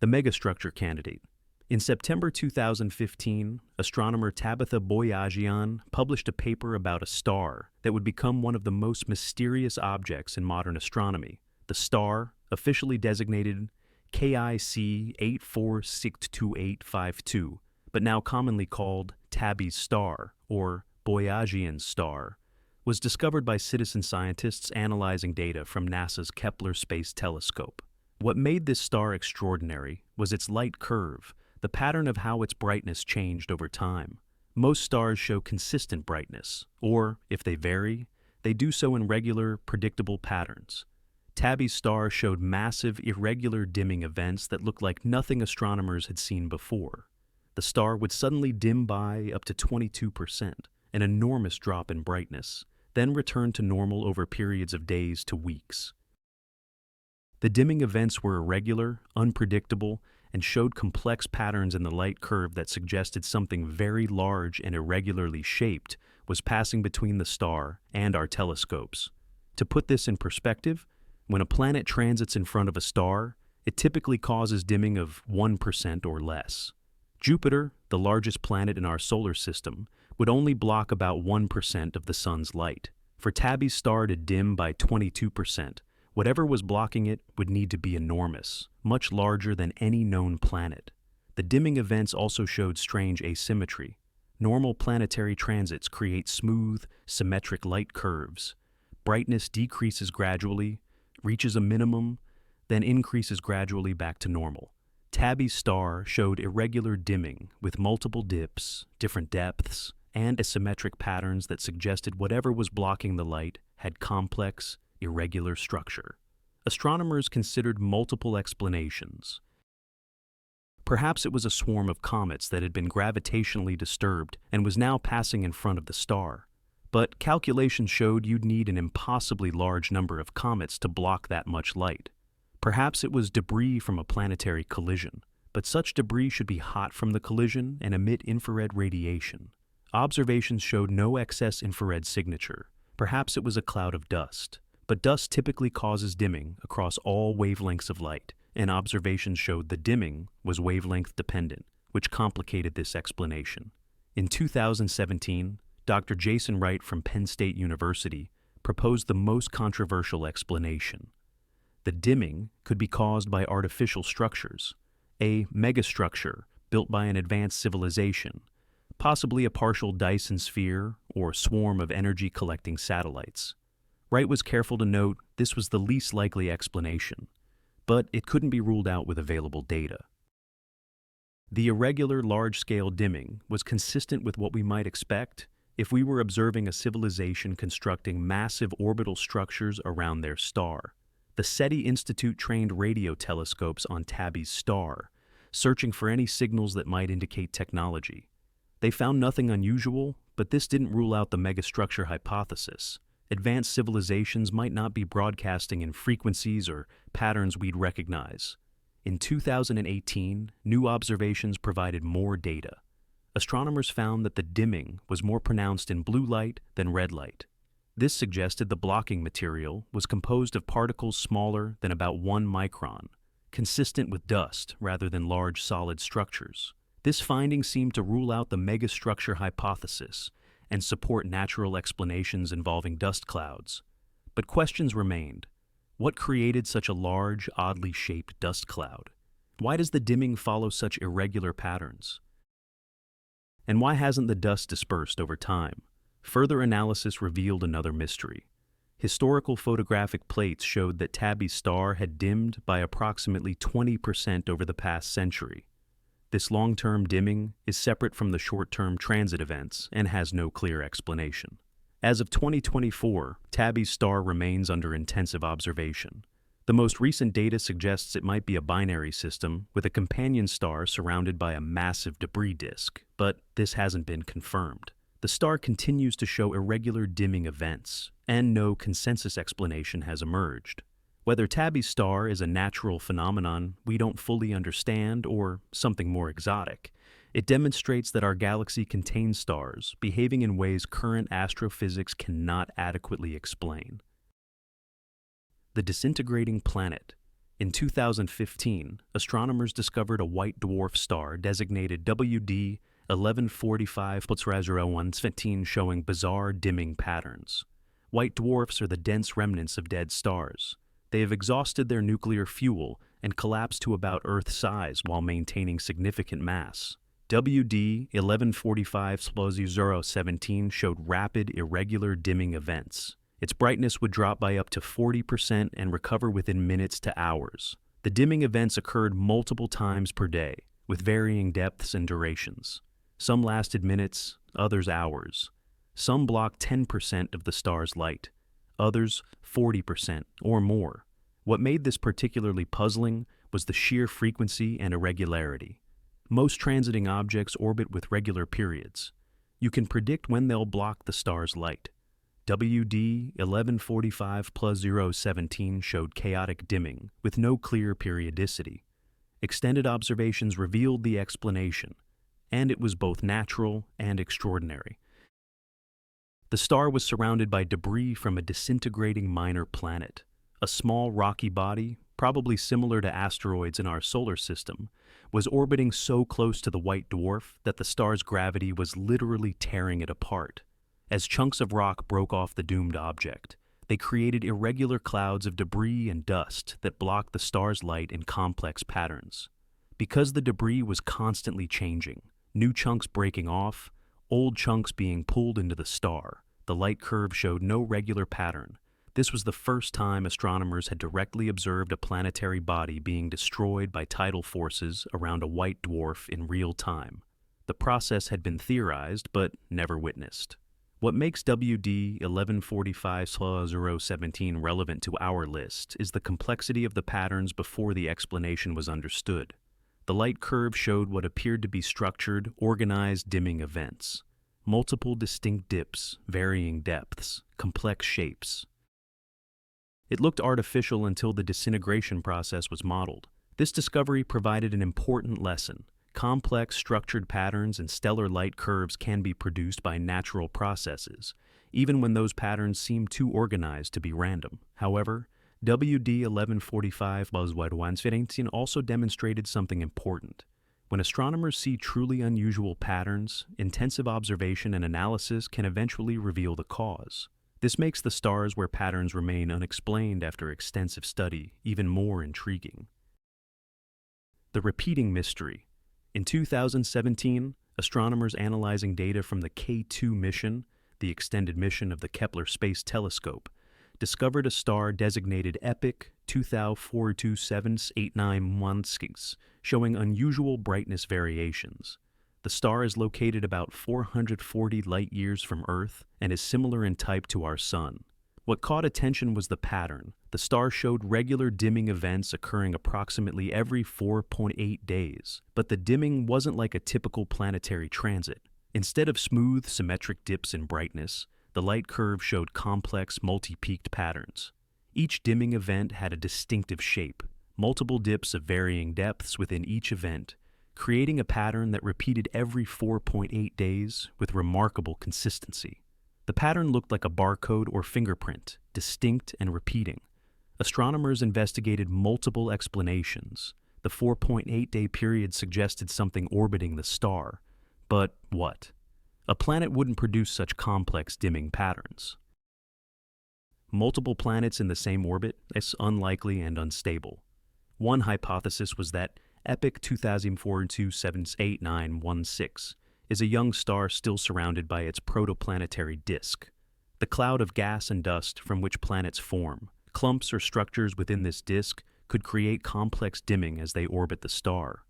The Megastructure Candidate. In September 2015, astronomer Tabitha Boyajian published a paper about a star that would become one of the most mysterious objects in modern astronomy. The star, officially designated KIC 846852, but now commonly called Tabby's star or Boyajian's star, was discovered by citizen scientists analyzing data from NASA's Kepler Space Telescope. What made this star extraordinary was its light curve, the pattern of how its brightness changed over time. Most stars show consistent brightness, or, if they vary, they do so in regular, predictable patterns. Tabby's star showed massive, irregular dimming events that looked like nothing astronomers had seen before. The star would suddenly dim by up to 22%, an enormous drop in brightness, then return to normal over periods of days to weeks. The dimming events were irregular, unpredictable, and showed complex patterns in the light curve that suggested something very large and irregularly shaped was passing between the star and our telescopes. To put this in perspective, when a planet transits in front of a star, it typically causes dimming of 1% or less. Jupiter, the largest planet in our solar system, would only block about 1% of the sun's light. For Tabby's star to dim by 22%, whatever was blocking it would need to be enormous, much larger than any known planet. The dimming events also showed strange asymmetry. Normal planetary transits create smooth, symmetric light curves. Brightness decreases gradually, reaches a minimum, then increases gradually back to normal. Tabby's star showed irregular dimming with multiple dips, different depths, and asymmetric patterns that suggested whatever was blocking the light had complex, irregular structure. Astronomers considered multiple explanations. Perhaps it was a swarm of comets that had been gravitationally disturbed and was now passing in front of the star. But calculations showed you'd need an impossibly large number of comets to block that much light. Perhaps it was debris from a planetary collision, but such debris should be hot from the collision and emit infrared radiation. Observations showed no excess infrared signature. Perhaps it was a cloud of dust. But dust typically causes dimming across all wavelengths of light, and observations showed the dimming was wavelength dependent, which complicated this explanation. In 2017, Dr. Jason Wright from Penn State University proposed the most controversial explanation. The dimming could be caused by artificial structures, a megastructure built by an advanced civilization, possibly a partial Dyson sphere or swarm of energy-collecting satellites. Wright was careful to note this was the least likely explanation, but it couldn't be ruled out with available data. The irregular large-scale dimming was consistent with what we might expect if we were observing a civilization constructing massive orbital structures around their star. The SETI Institute trained radio telescopes on Tabby's star, searching for any signals that might indicate technology. They found nothing unusual, but this didn't rule out the megastructure hypothesis. Advanced civilizations might not be broadcasting in frequencies or patterns we'd recognize. In 2018, new observations provided more data. Astronomers found that the dimming was more pronounced in blue light than red light. This suggested the blocking material was composed of particles smaller than about 1 micron, consistent with dust rather than large solid structures. This finding seemed to rule out the megastructure hypothesis and support natural explanations involving dust clouds. But questions remained. What created such a large, oddly shaped dust cloud? Why does the dimming follow such irregular patterns? And why hasn't the dust dispersed over time? Further analysis revealed another mystery. Historical photographic plates showed that Tabby's star had dimmed by approximately 20% over the past century. This long-term dimming is separate from the short-term transit events and has no clear explanation. As of 2024, Tabby's star remains under intensive observation. The most recent data suggests it might be a binary system with a companion star surrounded by a massive debris disk, but this hasn't been confirmed. The star continues to show irregular dimming events, and no consensus explanation has emerged. Whether Tabby's star is a natural phenomenon we don't fully understand or something more exotic, it demonstrates that our galaxy contains stars behaving in ways current astrophysics cannot adequately explain. The Disintegrating Planet. In 2015, astronomers discovered a white dwarf star designated WD 1145 Pulsar showing bizarre dimming patterns. White dwarfs are the dense remnants of dead stars. They have exhausted their nuclear fuel and collapsed to about Earth size while maintaining significant mass. WD 1145 showed rapid, irregular dimming events. Its brightness would drop by up to 40% and recover within minutes to hours. The dimming events occurred multiple times per day, with varying depths and durations. Some lasted minutes, others hours. Some blocked 10% of the star's light, others 40% or more. What made this particularly puzzling was the sheer frequency and irregularity. Most transiting objects orbit with regular periods. You can predict when they'll block the star's light. WD 1145 showed chaotic dimming with no clear periodicity. Extended observations revealed the explanation, and it was both natural and extraordinary. The star was surrounded by debris from a disintegrating minor planet, a small rocky body, probably similar to asteroids in our solar system, was orbiting so close to the white dwarf that the star's gravity was literally tearing it apart. As chunks of rock broke off the doomed object, they created irregular clouds of debris and dust that blocked the star's light in complex patterns. Because the debris was constantly changing, new chunks breaking off, old chunks being pulled into the star, the light curve showed no regular pattern. This was the first time astronomers had directly observed a planetary body being destroyed by tidal forces around a white dwarf in real time. The process had been theorized, but never witnessed. What makes WD 1145 relevant to our list is the complexity of the patterns before the explanation was understood. The light curve showed what appeared to be structured, organized dimming events. Multiple distinct dips, varying depths, complex shapes. It looked artificial until the disintegration process was modeled. This discovery provided an important lesson. Complex, structured patterns and stellar light curves can be produced by natural processes, even when those patterns seem too organized to be random. However, WD 1145 also demonstrated something important. When astronomers see truly unusual patterns, intensive observation and analysis can eventually reveal the cause. This makes the stars where patterns remain unexplained after extensive study even more intriguing. The repeating mystery. In 2017, astronomers analyzing data from the K2 mission, the extended mission of the Kepler Space Telescope, discovered a star designated EPIC 20427891, showing unusual brightness variations. The star is located about 440 light-years from Earth and is similar in type to our Sun. What caught attention was the pattern. The star showed regular dimming events occurring approximately every 4.8 days, but the dimming wasn't like a typical planetary transit. Instead of smooth, symmetric dips in brightness, the light curve showed complex, multi-peaked patterns. Each dimming event had a distinctive shape, multiple dips of varying depths within each event, creating a pattern that repeated every 4.8 days with remarkable consistency. The pattern looked like a barcode or fingerprint, distinct and repeating. Astronomers investigated multiple explanations. The 4.8-day period suggested something orbiting the star. But what? A planet wouldn't produce such complex dimming patterns. Multiple planets in the same orbit is unlikely and unstable. One hypothesis was that EPIC 20427891 is a young star still surrounded by its protoplanetary disk. The cloud of gas and dust from which planets form, clumps or structures within this disk, could create complex dimming as they orbit the star.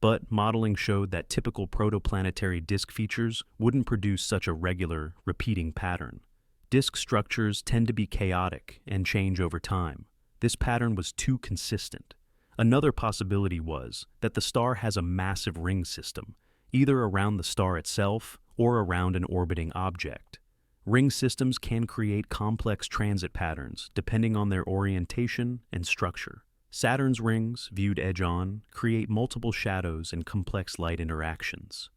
But modeling showed that typical protoplanetary disk features wouldn't produce such a regular, repeating pattern. Disk structures tend to be chaotic and change over time. This pattern was too consistent. Another possibility was that the star has a massive ring system, either around the star itself or around an orbiting object. Ring systems can create complex transit patterns depending on their orientation and structure. Saturn's rings, viewed edge-on, create multiple shadows and complex light interactions.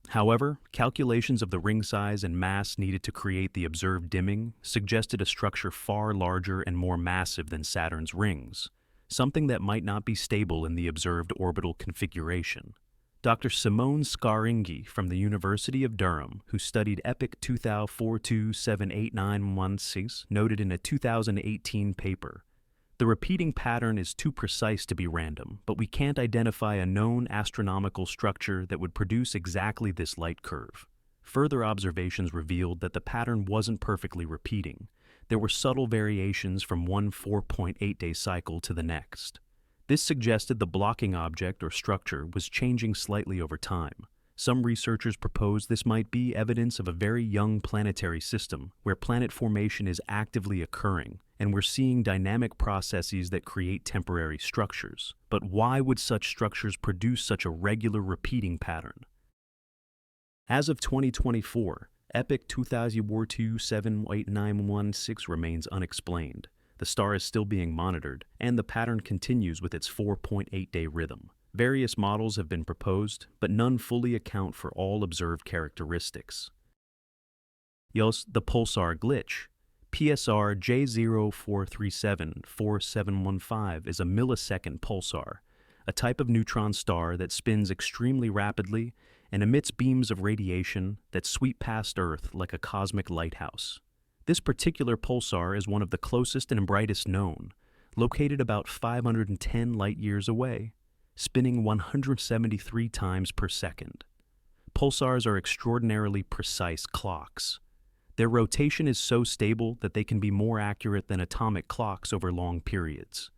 However, calculations of the ring size and mass needed to create the observed dimming suggested a structure far larger and more massive than Saturn's rings. something that might not be stable in the observed orbital configuration. Dr. Simone Scaringhi from the University of Durham, who studied EPIC 2042789116, noted in a 2018 paper, "The repeating pattern is too precise to be random, but we can't identify a known astronomical structure that would produce exactly this light curve." Further observations revealed that the pattern wasn't perfectly repeating. There were subtle variations from one 4.8-day cycle to the next. This suggested the blocking object or structure was changing slightly over time. Some researchers propose this might be evidence of a very young planetary system where planet formation is actively occurring, and we're seeing dynamic processes that create temporary structures. But why would such structures produce such a regular repeating pattern? As of 2024, EPIC 2042789116 remains unexplained. The star is still being monitored, and the pattern continues with its 4.8-day rhythm. Various models have been proposed, but none fully account for all observed characteristics. The Pulsar Glitch. PSR J04374715 is a millisecond pulsar, a type of neutron star that spins extremely rapidly and emits beams of radiation that sweep past Earth like a cosmic lighthouse. This particular pulsar is one of the closest and brightest known, located about 510 light-years away, spinning 173 times per second. Pulsars are extraordinarily precise clocks. Their rotation is so stable that they can be more accurate than atomic clocks over long periods.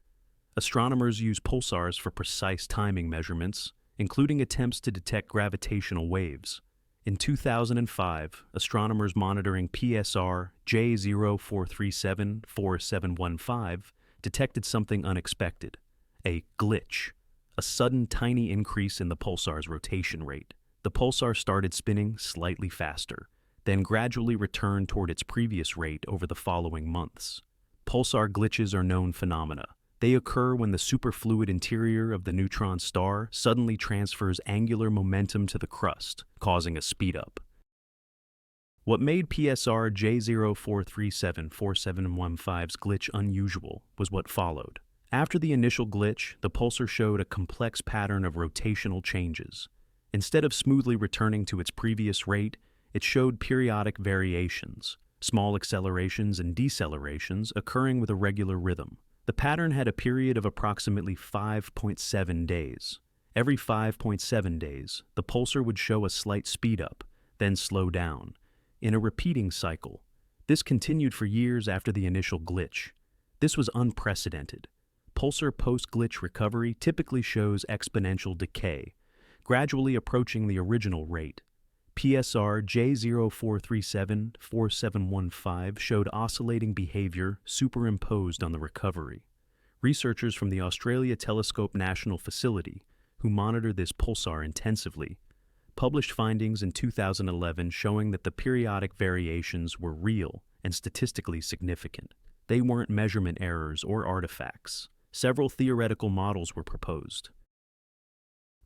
Astronomers use pulsars for precise timing measurements, including attempts to detect gravitational waves. In 2005, astronomers monitoring PSR J04374715 detected something unexpected, a glitch, a sudden tiny increase in the pulsar's rotation rate. The pulsar started spinning slightly faster, then gradually returned toward its previous rate over the following months. Pulsar glitches are known phenomena. They occur when the superfluid interior of the neutron star suddenly transfers angular momentum to the crust, causing a speedup. What made PSR J04374715's glitch unusual was what followed. After the initial glitch, the pulsar showed a complex pattern of rotational changes. Instead of smoothly returning to its previous rate, it showed periodic variations, small accelerations and decelerations occurring with a regular rhythm. The pattern had a period of approximately 5.7 days. Every 5.7 days, the pulsar would show a slight speedup, then slow down, in a repeating cycle. This continued for years after the initial glitch. This was unprecedented. Pulsar post-glitch recovery typically shows exponential decay, gradually approaching the original rate. PSR J04374715 showed oscillating behavior superimposed on the recovery. Researchers from the Australia Telescope National Facility, who monitor this pulsar intensively, published findings in 2011 showing that the periodic variations were real and statistically significant. They weren't measurement errors or artifacts. Several theoretical models were proposed.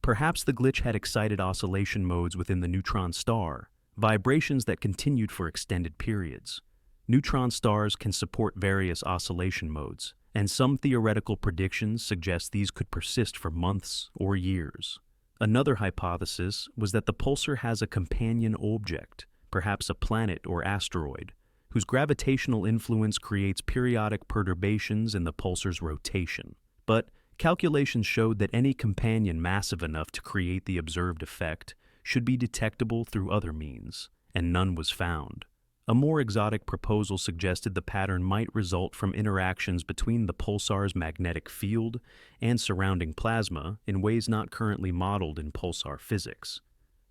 Perhaps the glitch had excited oscillation modes within the neutron star, vibrations that continued for extended periods. Neutron stars can support various oscillation modes, and some theoretical predictions suggest these could persist for months or years. Another hypothesis was that the pulsar has a companion object, perhaps a planet or asteroid, whose gravitational influence creates periodic perturbations in the pulsar's rotation. But calculations showed that any companion massive enough to create the observed effect should be detectable through other means, and none was found. A more exotic proposal suggested the pattern might result from interactions between the pulsar's magnetic field and surrounding plasma in ways not currently modeled in pulsar physics.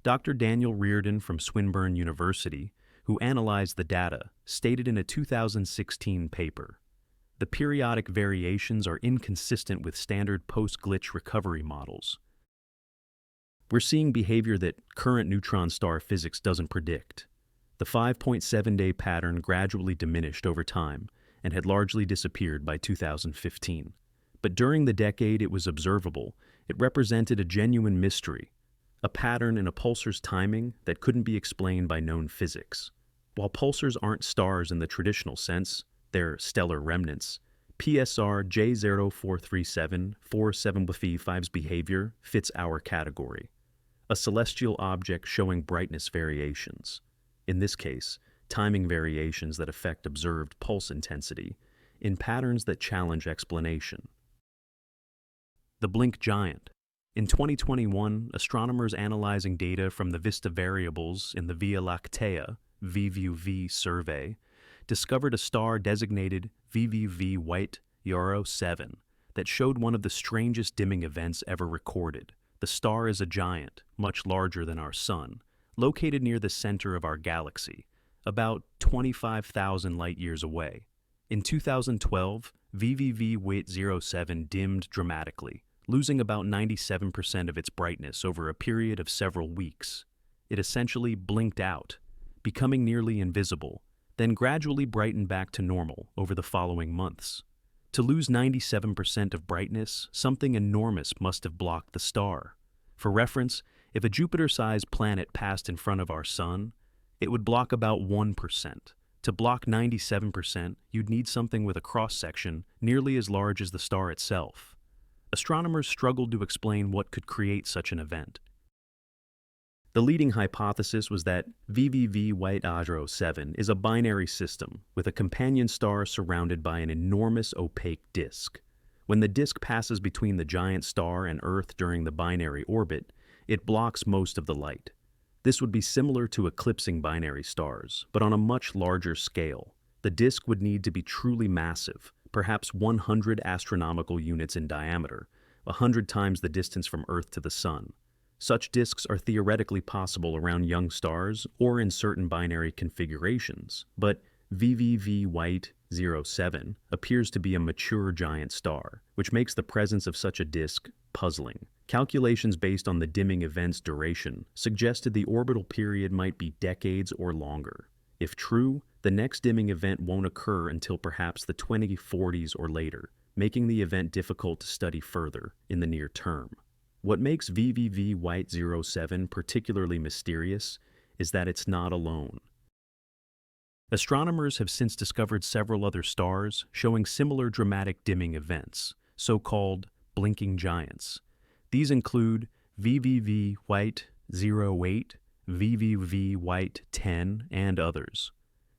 Dr. Daniel Reardon from Swinburne University, who analyzed the data, stated in a 2016 paper, "The periodic variations are inconsistent with standard post-glitch recovery models. We're seeing behavior that current neutron star physics doesn't predict." The 5.7-day pattern gradually diminished over time and had largely disappeared by 2015. But during the decade it was observable, it represented a genuine mystery, a pattern in a pulsar's timing that couldn't be explained by known physics. While pulsars aren't stars in the traditional sense, they're stellar remnants, PSR J043747B5's behavior fits our category, a celestial object showing brightness variations, in this case, timing variations that affect observed pulse intensity, in patterns that challenge explanation. The Blink Giant. In 2021, astronomers analyzing data from the VISTA variables in the Via Lactea VVV survey discovered a star designated VVV White Yarrow 7 that showed one of the strangest dimming events ever recorded. The star is a giant, much larger than our Sun, located near the center of our galaxy, about 25,000 light-years away. In 2012, VVV White 07 dimmed dramatically, losing about 97% of its brightness over a period of several weeks. It essentially blinked out, becoming nearly invisible, then gradually brightened back to normal over the following months. To lose 97% of brightness, something enormous must have blocked the star. For reference, if a Jupiter-sized planet passed in front of our Sun, it would block about 1%. To block 97%, you'd need something with a cross-section nearly as large as the star itself. Astronomers struggled to explain what could create such an event. The leading hypothesis was that VVV White Yarrow 7 is a binary system with a companion star surrounded by an enormous opaque disk. When the disk passes between the giant star and Earth during the binary orbit, it blocks most of the light. This would be similar to eclipsing binary stars, but on a much larger scale. The disk would need to be truly massive, perhaps 100 astronomical units in diameter, 100 times the distance from Earth to the Sun. Such disks are theoretically possible around young stars or in certain binary configurations, but VVV White 07 appears to be a mature giant star, which makes the presence of such a disk puzzling. Calculations based on the dimming event's duration suggested the orbital period might be decades or longer. If true, the next dimming event won't occur until perhaps the 2040s or later, making the event difficult to study further in the near term. What makes VVV White 07 particularly mysterious is that it's not alone. Astronomers have since discovered several other stars showing similar dramatic dimming events, so-called blinking giants. These include VVV White 08, VVV White 10, and others.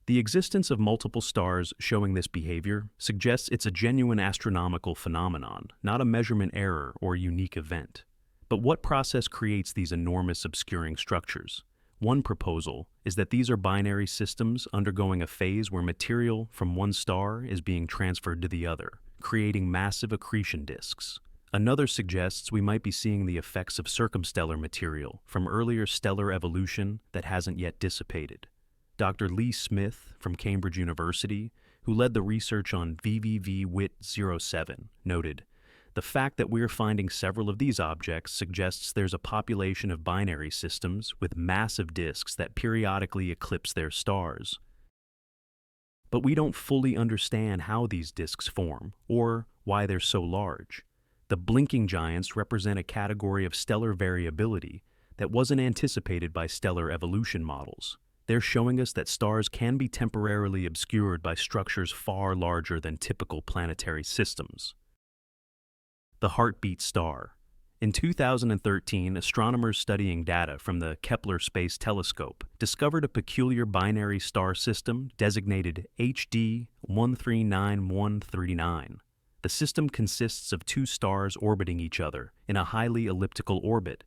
The existence of multiple stars showing this behavior suggests it's a genuine astronomical phenomenon, not a measurement error or unique event. But what process creates these enormous obscuring structures? One proposal is that these are binary systems undergoing a phase where material from one star is being transferred to the other, creating massive accretion disks. Another suggests we might be seeing the effects of circumstellar material from earlier stellar evolution that hasn't yet dissipated. Dr. Lee Smith from Cambridge University, who led the research on VVV White 07, noted, "The fact that we're finding several of these objects suggests there's a population of binary systems with massive disks that periodically eclipse their stars. But we don't fully understand how these disks form or why they're so large. The blinking giants represent a category of stellar variability that wasn't anticipated by stellar evolution models. They're showing us that stars can be temporarily obscured by structures far larger than typical planetary systems." The Heartbeat Star. In 2013, astronomers studying data from the Kepler Space Telescope discovered a peculiar binary star system designated HD 139139. The system consists of two stars orbiting each other in a highly elliptical orbit,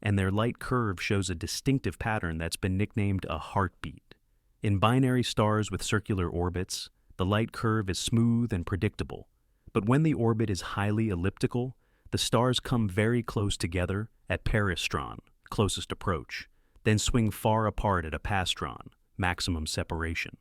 and their light curve shows a distinctive pattern that's been nicknamed a heartbeat. In binary stars with circular orbits, the light curve is smooth and predictable, but when the orbit is highly elliptical, the stars come very close together at peristron, closest approach, then swing far apart at apastron, maximum separation.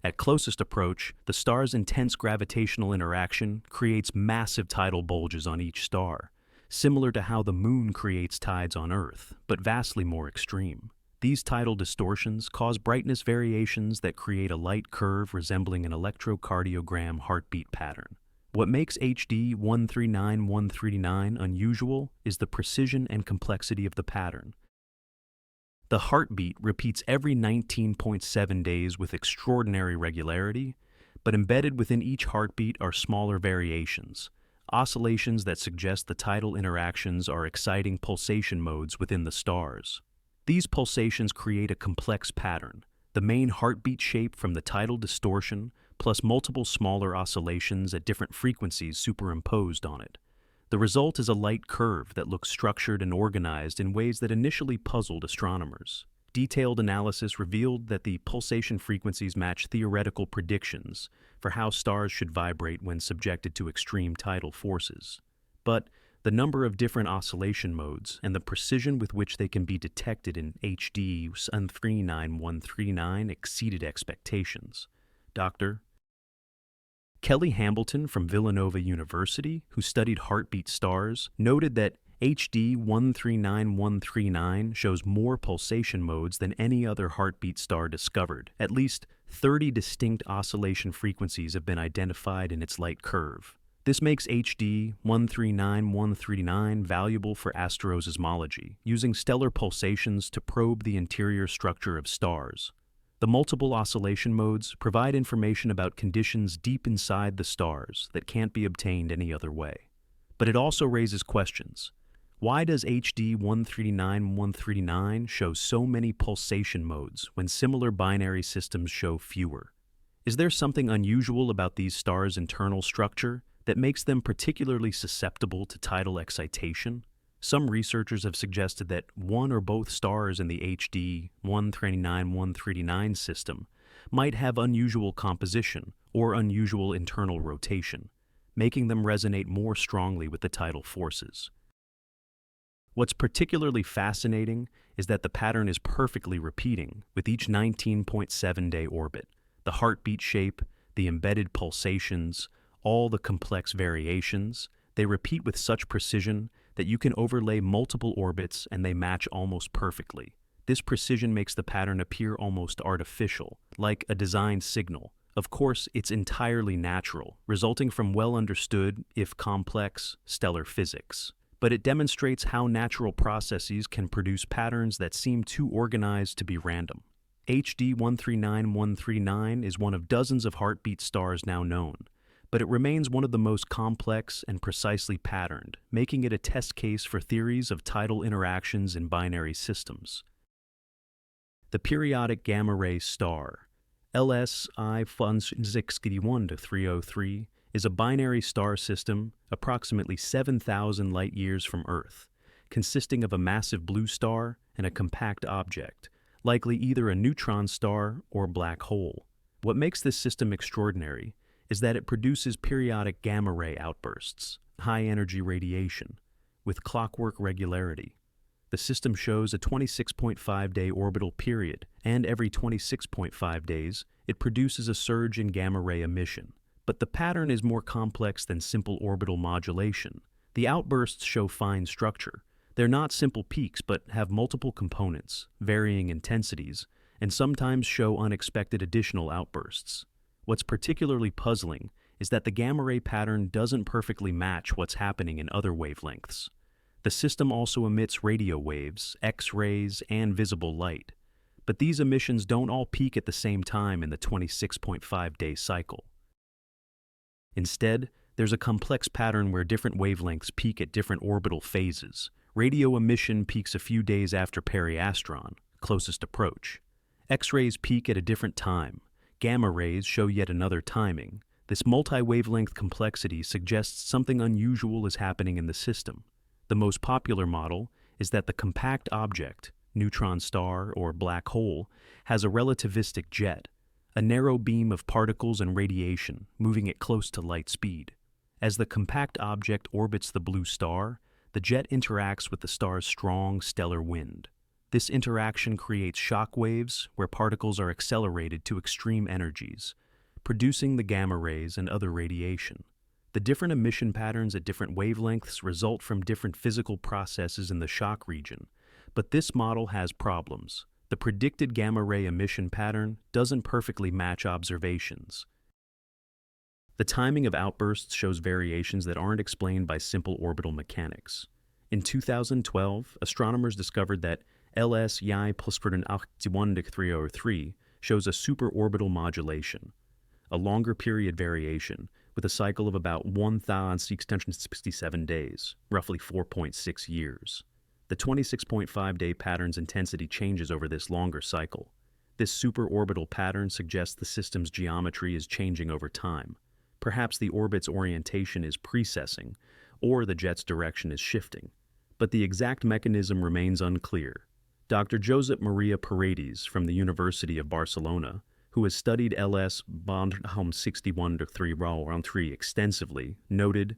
At closest approach, the star's intense gravitational interaction creates massive tidal bulges on each star, similar to how the Moon creates tides on Earth, but vastly more extreme. These tidal distortions cause brightness variations that create a light curve resembling an electrocardiogram heartbeat pattern. What makes HD 139139 unusual is the precision and complexity of the pattern. The heartbeat repeats every 19.7 days with extraordinary regularity, but embedded within each heartbeat are smaller variations, oscillations that suggest the tidal interactions are exciting pulsation modes within the stars. These pulsations create a complex pattern, the main heartbeat shape from the tidal distortion, plus multiple smaller oscillations at different frequencies superimposed on it. The result is a light curve that looks structured and organized in ways that initially puzzled astronomers. Detailed analysis revealed that the pulsation frequencies match theoretical predictions for how stars should vibrate when subjected to extreme tidal forces. But the number of different oscillation modes and the precision with which they can be detected in HD 139 exceeded expectations. Dr. Kelly Hambleton from Villanova University, who studied heartbeat stars, noted that HD 139139 shows more pulsation modes than any other heartbeat star discovered. At least 30 distinct oscillation frequencies have been identified in its light curve. This makes HD 139139 valuable for astrosmology, using stellar pulsations to probe the interior structure of stars. The multiple oscillation modes provide information about conditions deep inside the stars that can't be obtained any other way. But it also raises questions. Why does HD 139139 show so many pulsation modes when similar binary systems show fewer? Is there something unusual about these stars' internal structure that makes them particularly susceptible to tidal excitation? Some researchers have suggested that one or both stars in the HD 139139 system might have unusual composition or unusual internal rotation, making them resonate more strongly with the tidal forces. What's particularly fascinating is that the pattern is perfectly repeating with each 19.7-day orbit. The heartbeat shape, the embedded pulsations, all the complex variations, they repeat with such precision that you can overlay multiple orbits and they match almost perfectly. This precision makes the pattern appear almost artificial, like a designed signal. Of course, it's entirely natural, resulting from well-understood, if complex, stellar physics. But it demonstrates how natural processes can produce patterns that seem too organized to be random. HD 139139 is one of dozens of heartbeat stars now known, but it remains one of the most complex and precisely patterned, making it a test case for theories of tidal interactions in binary systems. The periodic gamma-ray star, LSI 161-303, is a binary star system approximately 7,000 light-years from Earth, consisting of a massive blue star and a compact object, likely either a neutron star or black hole. What makes this system extraordinary is that it produces periodic gamma-ray outbursts, high-energy radiation, with clockwork regularity. The system shows a 26.5-day orbital period, and every 26.5 days, it produces a surge in gamma-ray emission. But the pattern is more complex than simple orbital modulation. The outbursts show fine structure. They're not simple peaks, but have multiple components, varying intensities, and sometimes show unexpected additional outbursts. What's particularly puzzling is that the gamma-ray pattern doesn't perfectly match what's happening in other wavelengths. The system also emits radio waves, X-rays, and visible light. But these emissions don't all peak at the same time in the 26.5-day cycle. Instead, there's a complex pattern where different wavelengths peak at different orbital phases. Radio emission peaks a few days after periastron, closest approach. X-rays peak at a different time. Gamma rays show yet another timing. This multi-wavelength complexity suggests something unusual is happening in the system. The most popular model is that the compact object, neutron star or black hole, has a relativistic jet, a narrow beam of particles and radiation moving at close to light speed. As the compact object orbits the blue star, the jet interacts with the star's strong stellar wind. This interaction creates shock waves where particles are accelerated to extreme energies, producing the gamma rays and other radiation. The different emission patterns at different wavelengths result from different physical processes in the shock region, but this model has problems. The predicted gamma ray emission pattern doesn't perfectly match observations. The timing of outbursts shows variations that aren't explained by simple orbital mechanics. In 2012, astronomers discovered that LSI 161-303 shows a superorbital modulation. a longer period variation, with a cycle of about 1,667 days, roughly 4.6 years. The 26.5-day pattern's intensity changes over this longer cycle. This superorbital pattern suggests the system's geometry is changing over time. Perhaps the orbit's orientation is precessing, or the jet's direction is shifting. But the exact mechanism remains unclear. Dr. Josep Maria Paredes from the University of Barcelona, who has studied LS Bond 61 extensively, noted,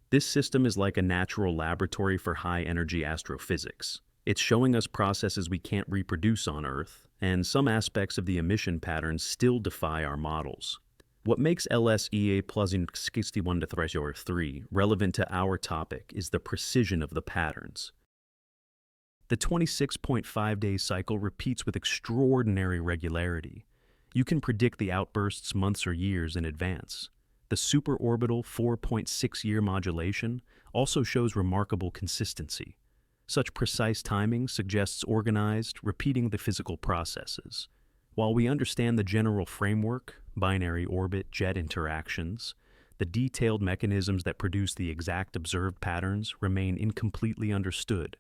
"This system is like a natural laboratory for high-energy astrophysics. It's showing us processes we can't reproduce on Earth, and some aspects of the emission patterns still defy our models." What makes LSEA Plugin 61-3 relevant to our topic is the precision of the patterns. The 26.5-day cycle repeats with extraordinary regularity. You can predict the outbursts months or years in advance. The superorbital 4.6-year modulation also shows remarkable consistency. Such precise timing suggests organized, repeating the physical processes. While we understand the general framework, binary orbit-jet interactions, the detailed mechanisms that produce the exact observed patterns remain incompletely understood.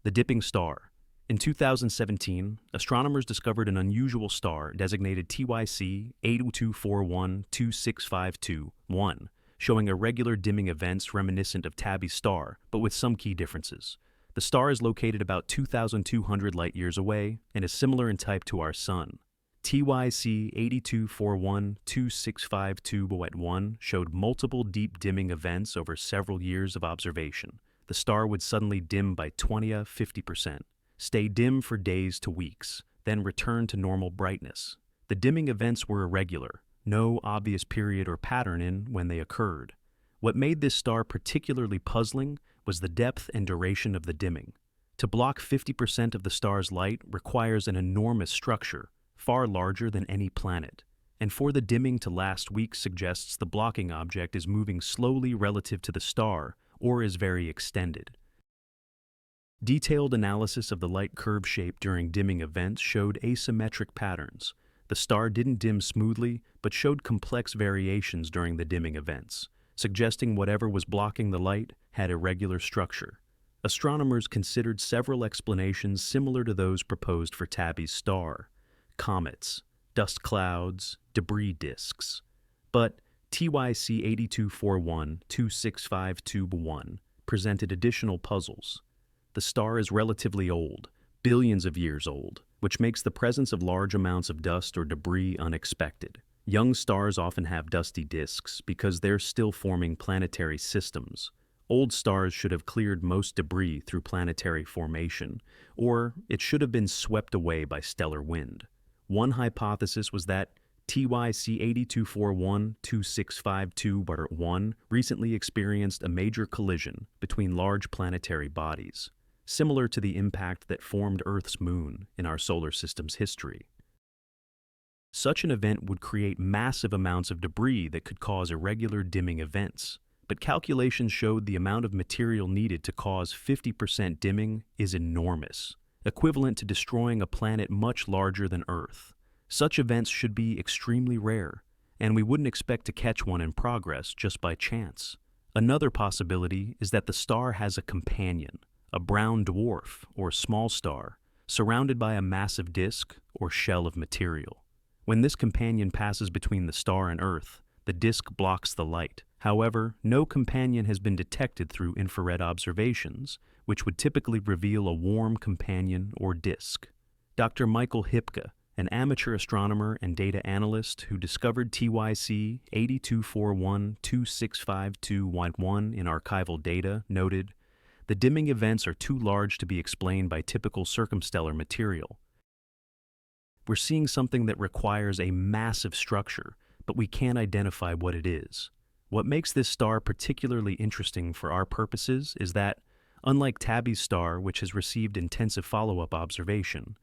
The dipping star. In 2017, astronomers discovered an unusual star designated TYC 82412652-1, showing irregular dimming events reminiscent of Tabby's star, but with some key differences. The star is located about 2,200 light-years away and is similar in type to our Sun. TYC 82412652-1 showed multiple deep dimming events over several years of observation. The star would suddenly dim by 20–50%, stay dim for days to weeks, then return to normal brightness. The dimming events were irregular, no obvious period or pattern in when they occurred. What made this star particularly puzzling was the depth and duration of the dimming. To block 50% of the star's light requires an enormous structure, far larger than any planet. And for the dimming to last weeks suggests the blocking object is moving slowly relative to the star or is very extended. Detailed analysis of the light curve shape during dimming events showed asymmetric patterns. The star didn't dim smoothly, but showed complex variations during the dimming events, suggesting whatever was blocking the light had irregular structure. Astronomers considered several explanations similar to those proposed for Tabby's star: comets, dust clouds, debris disks. But TYC 82412652-1 presented additional puzzles. The star is relatively old, billions of years old, which makes the presence of large amounts of dust or debris unexpected. Young stars often have dusty disks because they're still forming planetary systems. Old stars should have cleared most debris through planetary formation, or it should have been swept away by stellar wind. One hypothesis was that TYC 82412652-1 recently experienced a major collision between large planetary bodies, similar to the impact that formed Earth's moon in our solar system's history. Such an event would create massive amounts of debris that could cause irregular dimming events, but calculations showed the amount of material needed to cause 50% dimming is enormous, equivalent to destroying a planet much larger than Earth. Such events should be extremely rare, and we wouldn't expect to catch one in progress just by chance. Another possibility is that the star has a companion, a brown dwarf or small star, surrounded by a massive disk or shell of material. When this companion passes between the star and Earth, the disk blocks the light. However, no companion has been detected through infrared observations, which would typically reveal a warm companion or disk. Dr. Michael Hipka, an amateur astronomer and data analyst who discovered TYC 82412652-1 in archival data, noted, "The dimming events are too large to be explained by typical circumstellar material. We're seeing something that requires a massive structure, but we can't identify what it is." What makes this star particularly interesting for our purposes is that, unlike Tabby's star, which has received intensive follow-up observation,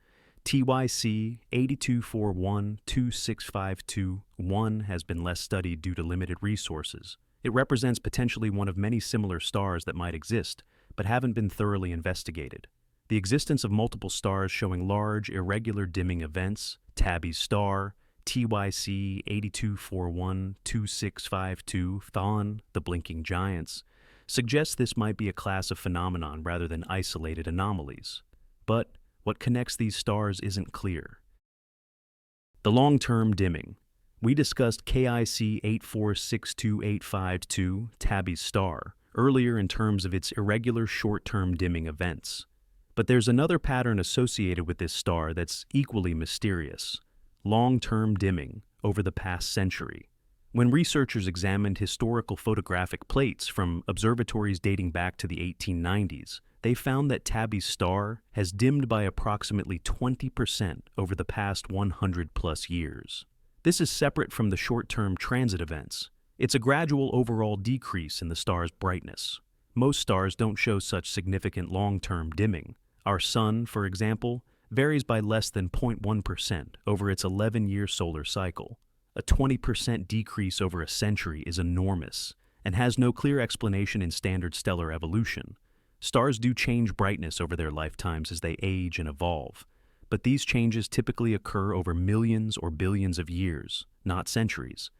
TYC 82412652-1 has been less studied due to limited resources. It represents potentially one of many similar stars that might exist, but haven't been thoroughly investigated. The existence of multiple stars showing large, irregular dimming events, Tabby's star, TYC 82412652 Thon, the blinking giants, suggests this might be a class of phenomenon rather than isolated anomalies. But what connects these stars isn't clear. The long-term dimming. We discussed KIC 8462852, Tabby's star, earlier in terms of its irregular short-term dimming events. But there's another pattern associated with this star that's equally mysterious: long-term dimming over the past century. When researchers examined historical photographic plates from observatories dating back to the 1890s, they found that Tabby's star has dimmed by approximately 20% over the past 100-plus years. This is separate from the short-term transit events. It's a gradual overall decrease in the star's brightness. Most stars don't show such significant long-term dimming. Our Sun, for example, varies by less than 0.1% over its 11-year solar cycle. A 20% decrease over a century is enormous and has no clear explanation in standard stellar evolution. Stars do change brightness over their lifetimes as they age and evolve, but these changes typically occur over millions or billions of years, not centuries.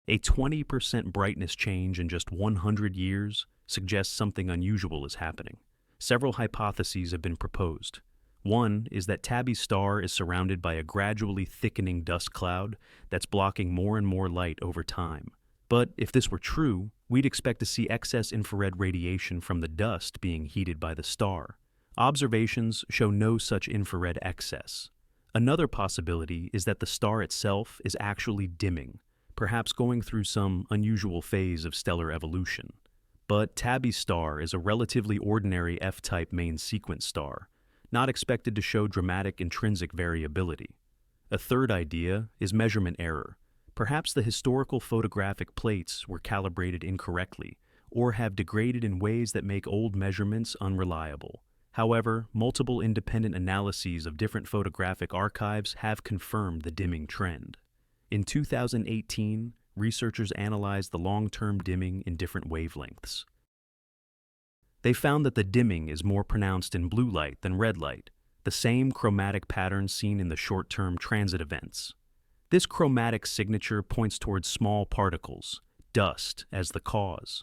A 20% brightness change in just 100 years suggests something unusual is happening. Several hypotheses have been proposed. One is that Tabby's star is surrounded by a gradually thickening dust cloud that's blocking more and more light over time. But if this were true, we'd expect to see excess infrared radiation from the dust being heated by the star. Observations show no such infrared excess. Another possibility is that the star itself is actually dimming, perhaps going through some unusual phase of stellar evolution. But Tabby's star is a relatively ordinary F-type main sequence star, not expected to show dramatic intrinsic variability. A third idea is measurement error. Perhaps the historical photographic plates were calibrated incorrectly or have degraded in ways that make old measurements unreliable. However, multiple independent analyses of different photographic archives have confirmed the dimming trend. In 2018, researchers analyzed the long-term dimming in different wavelengths. They found that the dimming is more pronounced in blue light than red light, the same chromatic pattern seen in the short-term transit events. This chromatic signature points towards small particles, dust, as the cause.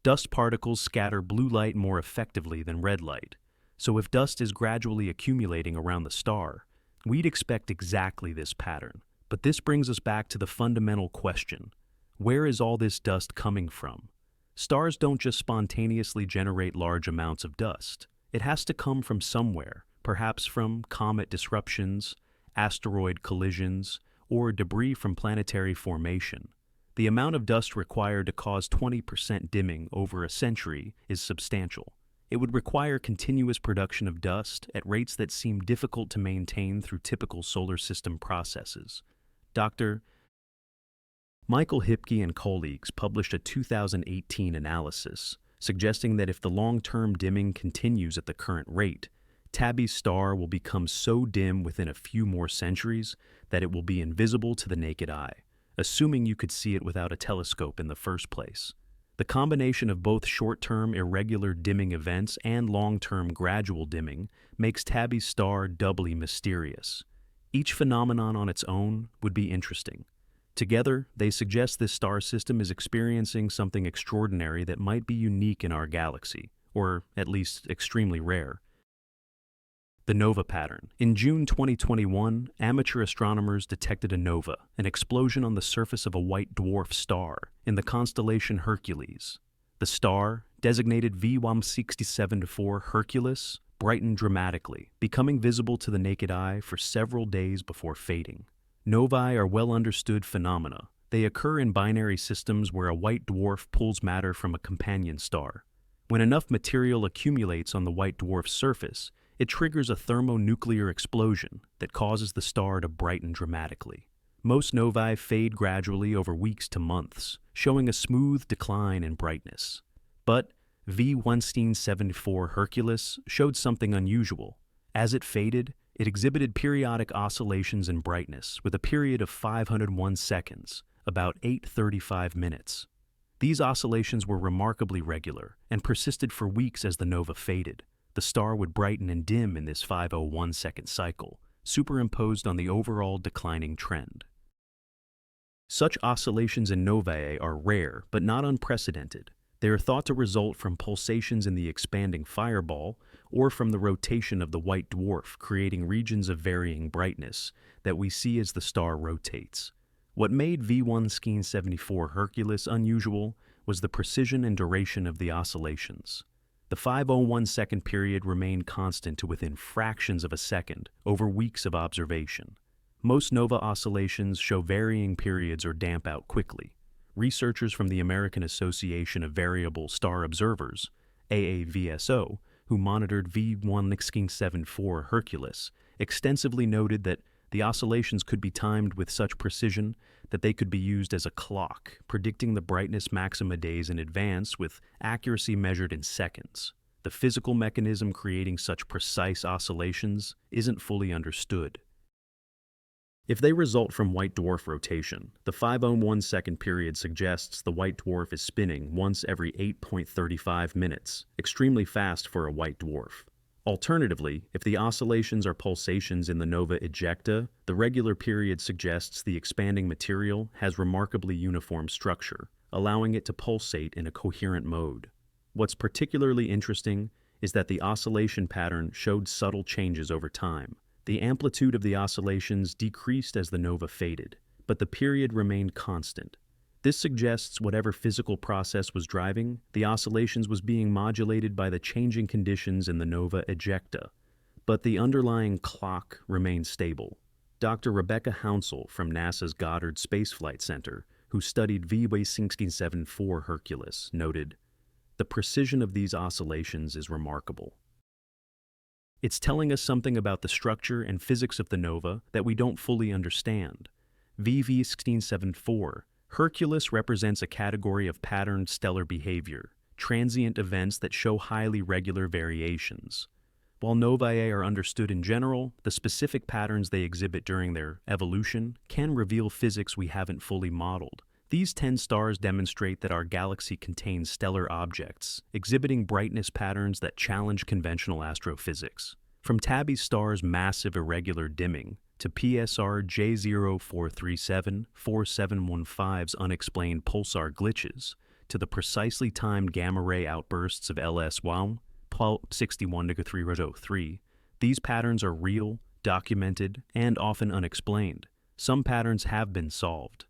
Dust particles scatter blue light more effectively than red light, so if dust is gradually accumulating around the star, we'd expect exactly this pattern. But this brings us back to the fundamental question: where is all this dust coming from? Stars don't just spontaneously generate large amounts of dust. It has to come from somewhere, perhaps from comet disruptions, asteroid collisions, or debris from planetary formation. The amount of dust required to cause 20% dimming over a century is substantial. It would require continuous production of dust at rates that seem difficult to maintain through typical solar system processes. Dr. Michael Hipke and colleagues published a 2018 analysis suggesting that if the long-term dimming continues at the current rate, Tabby's star will become so dim within a few more centuries that it will be invisible to the naked eye, assuming you could see it without a telescope in the first place. The combination of both short-term irregular dimming events and long-term gradual dimming makes Tabby's star doubly mysterious. Each phenomenon on its own would be interesting. Together, they suggest this star system is experiencing something extraordinary that might be unique in our galaxy, or at least extremely rare. The nova pattern. In June 2021, amateur astronomers detected a nova, an explosion on the surface of a white dwarf star in the constellation Hercules. The star, designated V167-4 Hercules, brightened dramatically, becoming visible to the naked eye for several days before fading. Novae are well understood phenomena. They occur in binary systems where a white dwarf pulls matter from a companion star. When enough material accumulates on the white dwarf's surface, it triggers a thermonuclear explosion that causes the star to brighten dramatically. Most novae fade gradually over weeks to months, showing a smooth decline in brightness. But V167-4 Hercules showed something unusual. As it faded, it exhibited periodic oscillations in brightness with a period of 501 seconds, about 8:35 minutes. These oscillations were remarkably regular and persisted for weeks as the nova faded. The star would brighten and dim in this 501-second cycle, superimposed on the overall declining trend. Such oscillations in novae are rare but not unprecedented. They are thought to result from pulsations in the expanding fireball or from the rotation of the white dwarf, creating regions of varying brightness that we see as the star rotates. What made V1-74 Hercules unusual was the precision and duration of the oscillations. The 501-second period remained constant to within fractions of a second over weeks of observation. Most nova oscillations show varying periods or damp out quickly. Researchers from the American Association of Variable Star Observers, AAVSO, who monitored V1-74 Hercules, extensively noted that the oscillations could be timed with such precision that they could be used as a clock, predicting the brightness maxima days in advance with accuracy measured in seconds. The physical mechanism creating such precise oscillations isn't fully understood. If they result from white dwarf rotation, the 501-second period suggests the white dwarf is spinning once every 8.35 minutes, extremely fast for a white dwarf. Alternatively, if the oscillations are pulsations in the nova ejecta, the regular period suggests the expanding material has remarkably uniform structure, allowing it to pulsate in a coherent mode. What's particularly interesting is that the oscillation pattern showed subtle changes over time. The amplitude of the oscillations decreased as the nova faded, but the period remained constant. This suggests whatever physical process was driving the oscillations was being modulated by the changing conditions in the nova ejecta, but the underlying clock remained stable. Dr. Rebecca Hounsell from NASA's Goddard Space Flight Center, who studied V1-74 Hercules, noted, "The precision of these oscillations is remarkable. It's telling us something about the structure and physics of the nova that we don't fully understand." V1-74 Hercules represents a category of patterned stellar behavior, transient events that show highly regular variations. While novae are understood in general, the specific patterns they exhibit during their evolution can reveal physics we haven't fully modeled. These 10 stars demonstrate that our galaxy contains stellar objects, exhibiting brightness patterns that challenge conventional astrophysics. From Tabby's star's massive irregular dimming to PSR J0437-4715's unexplained pulsar glitches, to the precisely timed gamma-ray outbursts of LS1, Pul 61-303, these patterns are real, documented, and often unexplained. Some patterns have been solved.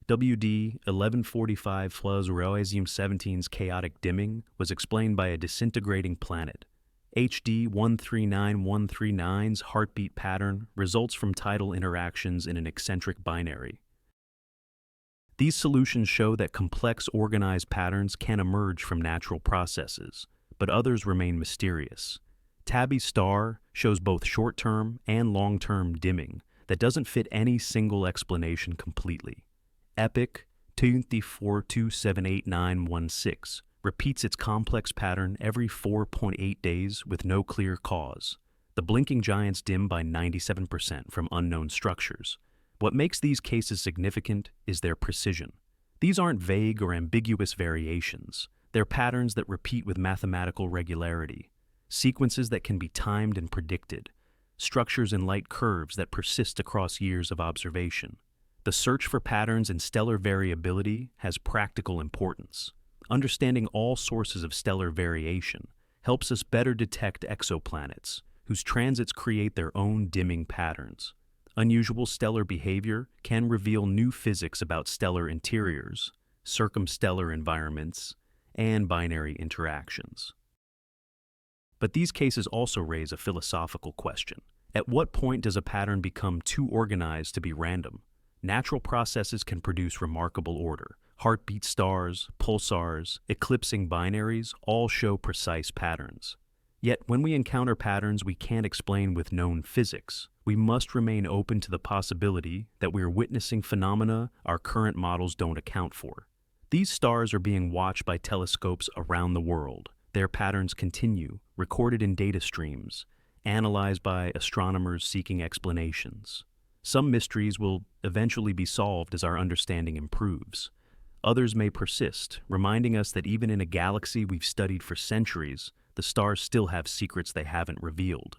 WD 1145 Fluz Roesium 17's chaotic dimming was explained by a disintegrating planet. HD 139139's heartbeat pattern results from tidal interactions in an eccentric binary. These solutions show that complex organized patterns can emerge from natural processes, but others remain mysterious. Tabby's star shows both short-term and long-term dimming that doesn't fit any single explanation completely. Epic 242789116 repeats its complex pattern every 4.8 days with no clear cause. The blinking giants dim by 97% from unknown structures. What makes these cases significant is their precision. These aren't vague or ambiguous variations. They're patterns that repeat with mathematical regularity, sequences that can be timed and predicted, structures in light curves that persist across years of observation. The search for patterns in stellar variability has practical importance. Understanding all sources of stellar variation helps us better detect exoplanets, whose transits create their own dimming patterns. Unusual stellar behavior can reveal new physics about stellar interiors, circumstellar environments, and binary interactions. But these cases also raise a philosophical question. At what point does a pattern become too organized to be random? Natural processes can produce remarkable order. Heartbeat stars, pulsars, eclipsing binaries all show precise patterns. Yet when we encounter patterns we can't explain with known physics, we must remain open to the possibility that we are witnessing phenomena our current models don't account for. These stars are being watched by telescopes around the world. Their patterns continue, recorded in data streams, analyzed by astronomers seeking explanations. Some mysteries will eventually be solved as our understanding improves. Others may persist, reminding us that even in a galaxy we've studied for centuries, the stars still have secrets they haven't revealed.